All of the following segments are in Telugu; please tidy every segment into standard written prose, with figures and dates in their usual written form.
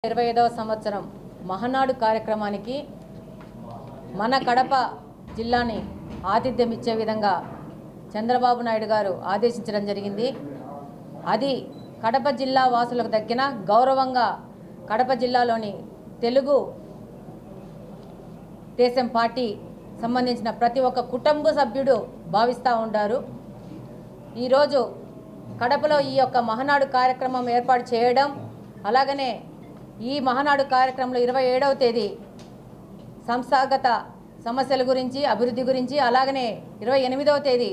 25వ సంవత్సరం మహానాడు కార్యక్రమానికి మన కడప జిల్లాని ఆతిథ్యం ఇచ్చే విధంగా చంద్రబాబు నాయుడు గారు ఆదేశించడం జరిగింది. అది కడప జిల్లా వాసులకు దక్కిన గౌరవంగా కడప జిల్లాలోని తెలుగు దేశం పార్టీ సంబంధించిన ప్రతి ఒక్క కుటుంబ సభ్యుడు భావిస్తూ ఉంటారు. ఈరోజు కడపలో ఈ యొక్క మహానాడు కార్యక్రమం ఏర్పాటు చేయడం, అలాగనే ఈ మహానాడు కార్యక్రమంలో 27వ తేదీ సంస్థాగత సమస్యల గురించి, అభివృద్ధి గురించి, అలాగనే 28వ తేదీ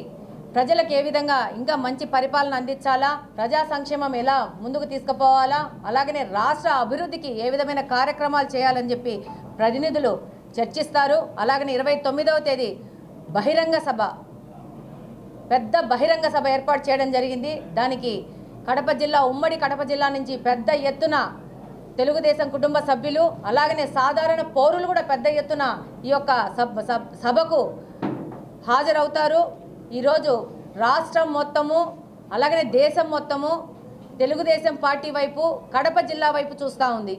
ప్రజలకు ఏ విధంగా ఇంకా మంచి పరిపాలన అందించాలా, ప్రజా సంక్షేమం ఎలా ముందుకు తీసుకుపోవాలా, అలాగనే రాష్ట్ర అభివృద్ధికి ఏ విధమైన కార్యక్రమాలు చేయాలని చెప్పి ప్రతినిధులు చర్చిస్తారు. అలాగనే 29వ తేదీ బహిరంగ సభ, పెద్ద బహిరంగ సభ ఏర్పాటు చేయడం జరిగింది. దానికి కడప జిల్లా, ఉమ్మడి కడప జిల్లా నుంచి పెద్ద ఎత్తున తెలుగుదేశం కుటుంబ సభ్యులు, అలాగనే సాధారణ పౌరులు కూడా పెద్ద ఎత్తున ఈ యొక్క సభకు హాజరవుతారు. ఈరోజు రాష్ట్రం మొత్తము, అలాగనే దేశం మొత్తము తెలుగుదేశం పార్టీ వైపు, కడప జిల్లా వైపు చూస్తూ ఉంది.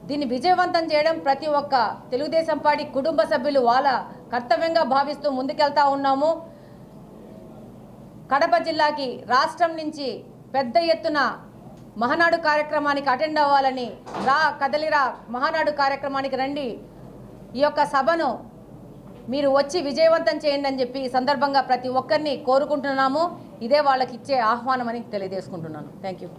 దీన్ని విజయవంతం చేయడం ప్రతి ఒక్క తెలుగుదేశం పార్టీ కుటుంబ సభ్యులు వాళ్ళ కర్తవ్యంగా భావిస్తూ ముందుకెళ్తా ఉన్నాము. కడప జిల్లాకి రాష్ట్రం నుంచి పెద్ద ఎత్తున మహానాడు కార్యక్రమానికి అటెండ్ అవ్వాలని, కదలిరా మహానాడు కార్యక్రమానికి రండి, ఈ యొక్క సభను మీరు వచ్చి విజయవంతం చేయండి అని చెప్పి ఈ సందర్భంగా ప్రతి ఒక్కరిని కోరుకుంటున్నాము. ఇదే వాళ్ళకి ఇచ్చే ఆహ్వానం అని తెలియజేసుకుంటున్నాను. Thank you.